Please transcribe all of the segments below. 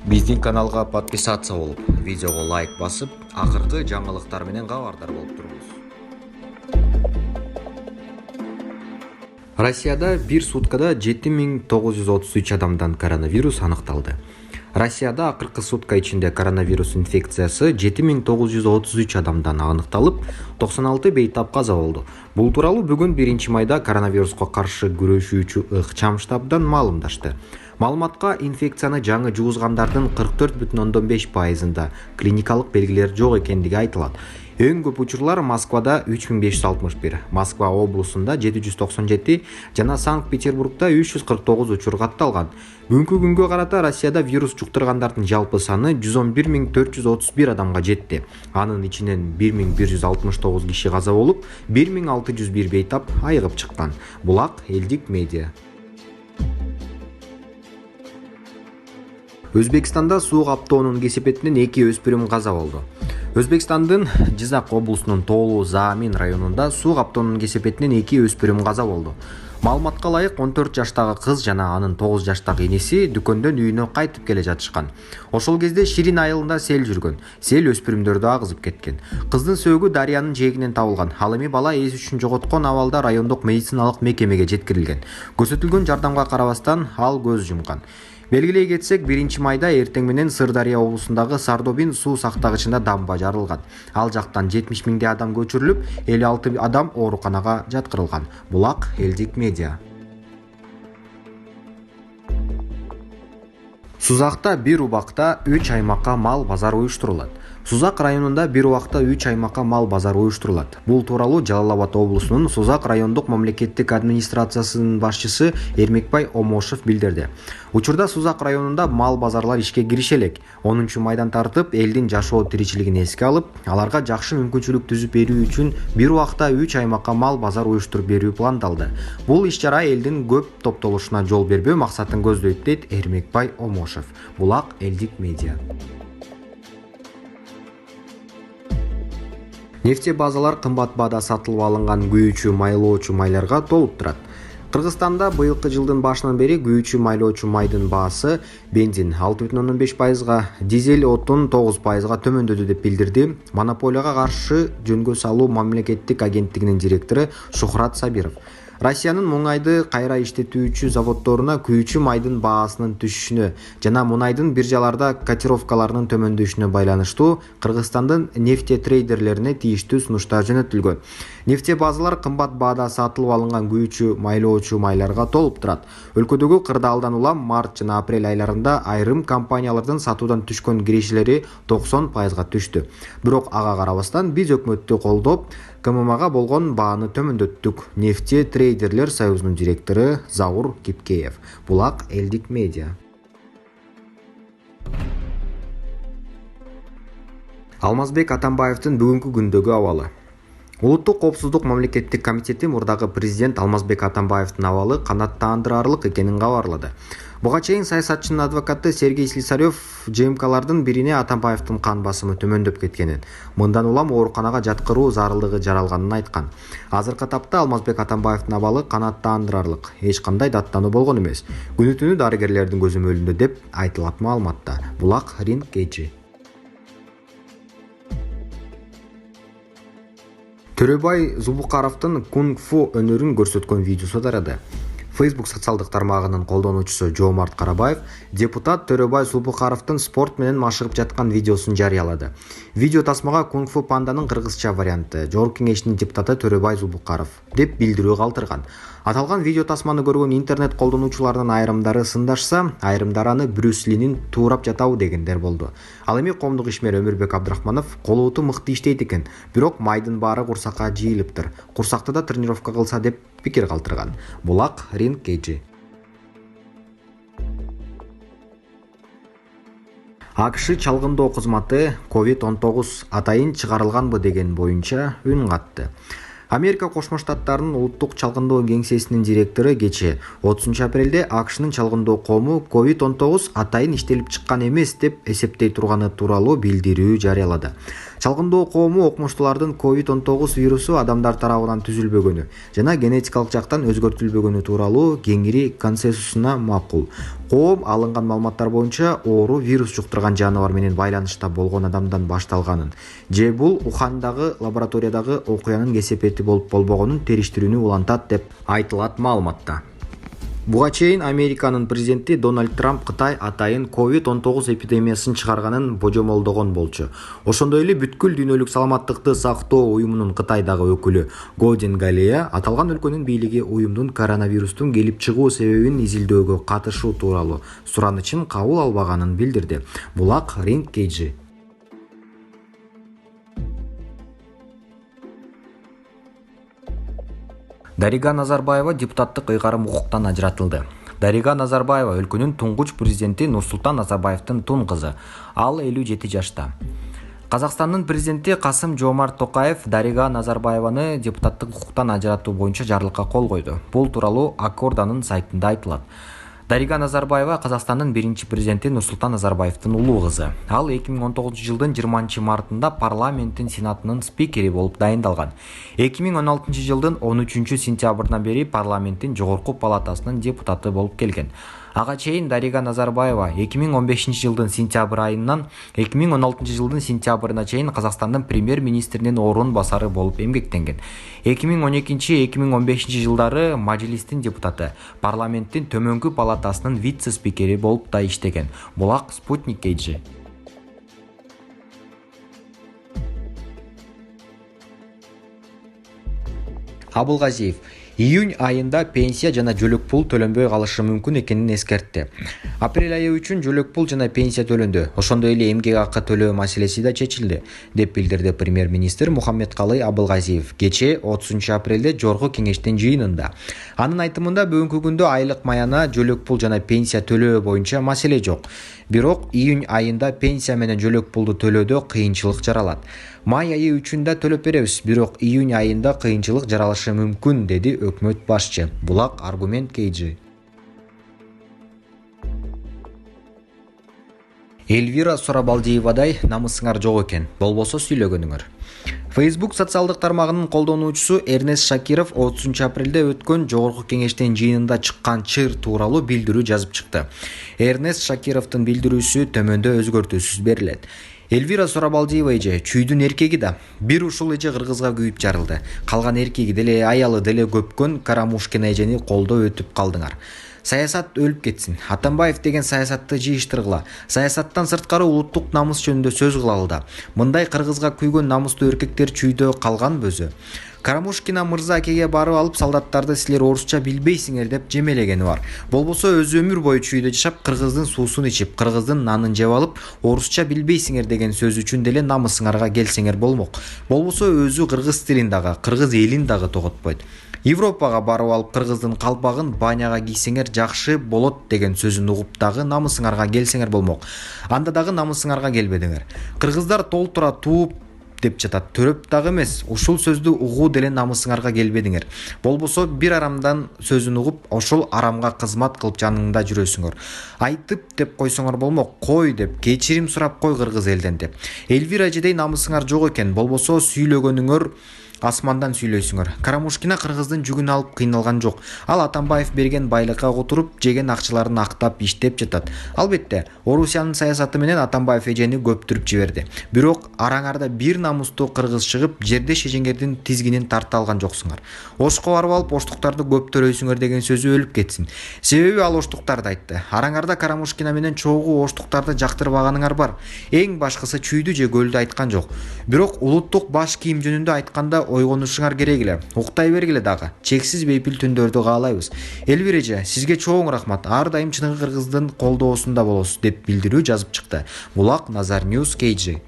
Биздин каналга подписаться болуп, видеого лайк басып, акыркы жаңылыктар менен кабардар болуп туруңуз. Россияда бир суткада 7933 адамдан коронавирус аныкталды. Россияда акыркы сутка ичинде коронавирус инфекциясы 7933 адамдан аныкталып, 96 бейтап каза болду. Бул тууралуу бүгүн 1-майда коронавируска каршы күрөшүүчү ыкчам штабдан маалымдашты. Маалыматка инфекцияны жаңы жугузгандардын 44,5%-ында клиникалык белгилер жок экендиги айтылат. Эң көп учурлар Москвада 3561, Москва облусунда 797 жана Санкт-Петербургда 349 учур катталган. Бүгүнкү күнгө карата Россияда вирус жуктургандардын жалпы саны 111431 адамга жетти. Анын ичинен 1169 киши каза болуп, 1601 бейтап айыгып чыккан. Булак элдик медиа. Өзбекстанда суу каптоонун кесепетинен 2 өспүрүм каза болду. Өзбекстандын Жизак облусунун Тоолуу Заамин районунда суу каптоонун кесепетинен 2 өспүрүм каза болду. Маалыматка ылайык 14 жаштагы кыз жана анын 9 жаштагы энеси дүкөндөн үйүнө кайтып келе жатышкан. Ошол кезде Ширин айылында сел жүргөн. Сел өспүрүмдөрдү агызып кеткен. Кыздын сөөгү дарыянын жээгинен табылган. Ал эми бала эс үчүн жоготкон абалда райондук медициналык мекемеге жеткирилген. Көрсөтүлгөн жардамга карабастан ал көз жумган. Белгилей кетсек, 1-майда эртең менен Сырдария облусундагы Сардобин суу сактагычында дамба жарылган. Ал жактан 70 миңдей адам көчүрүлүп, 56 адам ооруканага жаткырылган. Булак элдик медиа. Сузакта бир убакта 3 аймакка мал базар уюштурулат. Сузак районунда бир убакта 3 аймакка мал базар уюштурулат. Бул тууралуу Жалал Абад облусунун Сузак райондук мамлекеттик администрациясынын башчысы Эрмекбай Омошев билдирди. Учурда Сузак районунда мал базарлар ишке кириши элек. 10-майдан тартып элдин жашоо тиричилигин эске алып, аларга жакшы мүмкүнчүлүк түзүп берүү үчүн бир убакта 3 аймакка мал базар уюштуруп берүү пландалды. Бул иш-чара элдин көп топтолушуна жол бербөө максатын көздөйт, дейт Эрмекбай Омошев. Булак элдик медиа. Нефте базалар кымбат баада сатылып алынган күйүүчү майлоочу майларга толуп турат. Кыргызстанда быйылкы жылдын башынан бери күйүүчү майлоочу майдын баасы бензин 6,5%, дизель отун 9%га төмөндөдү деп билдирди Монополияга каршы жөнгө салуу мамлекеттик агенттигинин директору Шухрат Сабиров. Россиянын муңайды кайра иштетүүчү заводдоруна күйүүчү майдын баасынын түшүшүнө жана мунайдын биржаларда котировкаларынын төмөндөшүнө байланыштуу Кыргызстандын нефте трейдерлерине тийиштүү сунуштар жөнөтүлгөн. Нефте базалар кымбат баада сатылып алынган күйүүчү майлоочу майларга толуп турат. Өлкөдөгү кырдаалдан улам март жана апрель айларында айрым компаниялардын сатуудан түшкөн киришелери 90%га түштү. Бирок ага карабастан биз өкмөттү колдоп, КММга болгон бааны төмөндөттүк. Нефте трейдерлер союзунун директору Заур Кипкеев. Булак элдик медиа. Алмазбек Атамбаевдин бүгүнкү күндөгү абалы. Улуттук коопсуздук мамлекеттик комитети мурдагы президент Алмазбек Атамбаевдин абалы канааттандырарлык экенин кабарлады. Буга чейин саясатчынын адвокаты Сергей Слесарев ЖМКлардын бирине Атамбаевдин кан басымы төмөндөп кеткенин, мындан улам ооруканага жаткыруу зарылдыгы жаралганын айткан. Азыркы тапта Алмазбек Атамбаевдин абалы канааттандырарлык, эч кандай даттануу болгон эмес. Күнү-түнү дарыгерлердин көзөмөлүндө деп айтылат маалыматта. Булак Ринг Эжи. Төрөбай Зулбукаровдун кунг-фу өнөрүн көрсөткөн видеосу тарады. Facebook социалдык тармагынын колдонуучусу Жоомарт Карабаев депутат Төрөбай Зулбукаровдун спорт менен машыгып жаткан видеосун жарыялады. Видео тасмага кунг-фу панданын кыргызча варианты Жогорку кеңештин депутаты Төрөбай Зулбукаров деп билдирүү калтырган. Аталган видео тасманы көргөн интернет колдонуучулардын айрымдары сындашса, айрымдары аны Брюс Линин туурап жатабы дегендер болду. Ал эми коомдук ишмер Өмүрбек Абдрахманов колоту мыкты иштейт экен, бирок майдын баары курсакка жыйылыптыр. Курсакты да тренировка кылса деп пикир калтырган. Булак Ринг Эжи. АКШ чалгындоо кызматы COVID-19 атайын чыгарылганбы деген боюнча үн катты. Америка Кошмо Штаттарынын улуттук чалгындоо кеңсесинин директору кечээ 30 апрелде АКШнын чалгындоо коому COVID-19 атайын иштелип чыккан эмес деп эсептей турганы тууралуу билдирүү жарыялады. Чалгындоо коому окумуштуулардын COVID-19 вирусу адамдар тарабынан түзүлбөгөнү жана генетикалык жактан өзгөртүлбөгөнү тууралуу кеңири консенсусуна макул. коом алынган маалыматтар боюнча оору вирус жуктурган жаныбар менен байланышта болгон адамдан башталганын же бул Ухандагы лабораториядагы окуянын кесепети болуп болбогонун териштирүүнү улантат деп айтылат маалыматта. Буга чейин Американын президенти Дональд Трамп Кытай атайын COVID-19 эпидемиясын чыгарганын божомолдогон болчу. Ошондой эле бүткүл дүйнөлүк саламаттыкты сактоо уюмунун Кытайдагы өкүлү Го Денгалия аталган өлкөнүн бийлиги уюмдун коронавирустун келип чыгуу себебин изилдөөгө катышуу тууралуу суранычын кабыл албаганын билдирди. Булак Ринг Кейджи. Дарига Назарбаева депутаттык ыйгарым укуктан ажыратылды. Дарига Назарбаева өлкөнүн туңгуч президенти Нурсултан Назарбаевдин тун кызы. Ал 57 жашта. Казакстандын президенти Касым-Жомарт Токаев Дарига Назарбаеваны депутаттык укуктан ажыратуу боюнча жарлыкка кол койду. Бул тууралуу Акорданын сайтында айтылат. Дарига Назарбаева Казакстандын биринчи президенти Нурсултан Назарбаевдин улуу кызы. Ал 2019-жылдын 20-мартында парламенттин сенатынын спикери болуп дайындалган. 2016-жылдын 13-сентябрынан бери парламенттин жогорку палатасынын депутаты болуп келген. Ага чейин Дарига Назарбаева 2015-жылдын сентябрь айынан 2016-жылдын сентябрына чейин Казакстандын премьер-министринин орун басары болуп эмгектенген. 2012-2015 жылдары Мажилистин депутаты, парламенттин төмөнкү палатасынын вице-спикери болуп да иштеген. Булак Спутник Кейджи. Абылгазиев июнь айында пенсия жана жөлөк пул төлөнбөй калышы мүмкүн экенин эскертти. Апрель айы үчүн жөлөк пул жана пенсия төлөндү. Ошондой эле эмгек акы төлөө маселеси да чечилди, деп билдирди премьер-министр Мухаммедкалый Абылгазиев кечээ 30-апрелде жогорку кеңештин жыйынында. Анын айтымында бүгүнкү күндө айлык маяна жөлөк пул жана пенсия төлөө боюнча маселе жок. Бирок июнь айында пенсия менен жөлөк пулду төлөөдө кыйынчылык жаралат. Май айы үчүн да төлөп беребиз, бирок июнь айында кыйынчылык жаралышы мүмкүн, деди өкмөт башчы. Булак Аргумент Кейджи. Эльвира Сурабалдиевадай намысыңар жок экен, болбосо сүйлөгөнүңөр. Facebook социалдык тармагынын колдонуучусу Эрнест Шакиров 30-апрелде өткөн жогорку кеңештин жыйынында чыккан чыр тууралуу билдирүү жазып чыкты. Эрнест Шакировдун билдирүүсү төмөндө өзгөртүүсүз берилет. Эльвира Сурабалдиева эже чүйдүн эркеги да бир ушул эже кыргызга күйүп жарылды. Калган эркеги деле аялы деле көпкөн Карамушкина эжени колдоо өтүп калдыңар. Саясат өлүп кетсин. Атамбаев деген саясатты жыйыштыргыла. Саясаттан сырткары улуттук намыс жөнүндө сөз кылалы да. Мындай кыргызга күйгөн намыстуу эркектер чүйдө калганбы өзү? Карамушкина мырза акеге барып алып солдаттарды силер орусча билбейсиңер деп жемелегени бар. Болбосо өзү өмүр бою чүйдө жашап, кыргыздын суусун ичип, кыргыздын нанын жеп алып, орусча билбейсиңер деген сөз үчүн деле намысыңарга келсеңер болмок. Болбосо өзү кыргыз тилин дагы, кыргыз элин дагы тоготпойт. Европага барып алып кыргыздын калпагын баняга кийсеңер жакшы болот деген сөзүн угуп дагы намысыңарга келсеңер болмок. Анда дагы намысыңарга келбедиңер. Кыргыздар толтура тууп деп жатат. Төрөп дагы эмес, ушул сөздү угуу деле намысыңарга келбедиңер. Болбосо бир арамдан сөзүн угуп, ошол арамга кызмат кылып жаныңда жүрөсүңөр. Айтып деп койсоңор болмок, кой деп, кечирим сурап кой кыргыз элден деп. Эльвира эжедей намысыңар жок экен, болбосо сүйлөгөнүңөр асмандан сүйлөйсүңөр. Карамушкина кыргыздын жүгүн алып кыйналган жок. Ал Атамбаев берген байлыкка отуруп, жеген акчаларын актап иштеп жатат. Албетте, Орусиянын саясаты менен Атамбаев эжени көптүрүп жиберди. Бирок араңарда бир намустуу кыргыз чыгып, жердеш эжеңердин тизгинин тарта алган жоксуңар. Ошко барып алып оштуктарды көптөрөйсүңөр деген сөзү өлүп кетсин. Себеби ал оштуктарды айтты. Араңарда Карамушкина менен чогуу оштуктарды жактырбаганыңар бар. Эң башкысы чүйдү же көлдү айткан жок. Бирок улуттук баш кийим жөнүндө айтканда ойгонушуңар керек эле. Уктай бергиле дагы. Чексиз бейпил түндөрдү каалайбыз. Эльвира эже, сизге чоң рахмат. Ар дайым чыныгы кыргыздын колдоосунда болосуз деп билдирүү жазып чыкты. Булак Назар Ньюс Кейджи.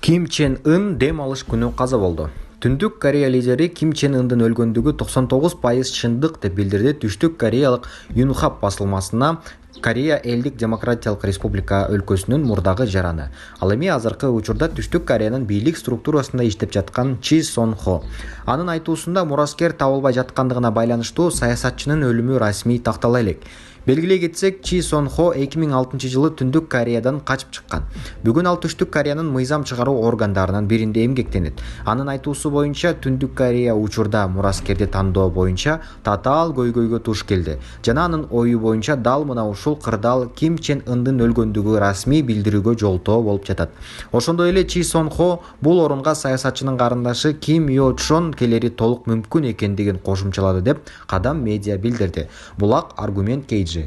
Ким Чен Ын дем алыш күнү каза болду. Түндүк Корея лидери Ким Чен Ындын өлгөндүгү 99% чындык деп билдирди Түштүк Кореялык Юнхап басылмасына Корея Элдик Демократиялык Республика өлкөсүнүн мурдагы жараны. Ал эми азыркы учурда Түштүк Кореянын бийлик структурасында иштеп жаткан Чи Сон Хо. Анын айтуусунда мураскер табылбай жаткандыгына байланыштуу саясатчынын өлүмү расмий тактала элек. Белгилей кетсек, Чи Сон Хо 2006 жылы Түндүк Кореядан качып чыккан. Бүгүн ал Түштүк Кореянын мыйзам чыгаруу органдарынын биринде эмгектенет. Анын айтуусу боюнча, Түндүк Корея учурда мураскерди тандоо боюнча татаал көйгөйгө туш келди. Жана анын ою боюнча дал мына ушул кырдаал Ким Чен Ындын өлгөндүгү расмий билдирүүгө жолтоо болуп жатат. Ошондой эле Чи Сон Хо бул орунга саясатчынын карындашы Ким Йо Чон келери толук мүмкүн экендигин кошумчалады деп Кадам медиа билдирди. Булак аргумент KG.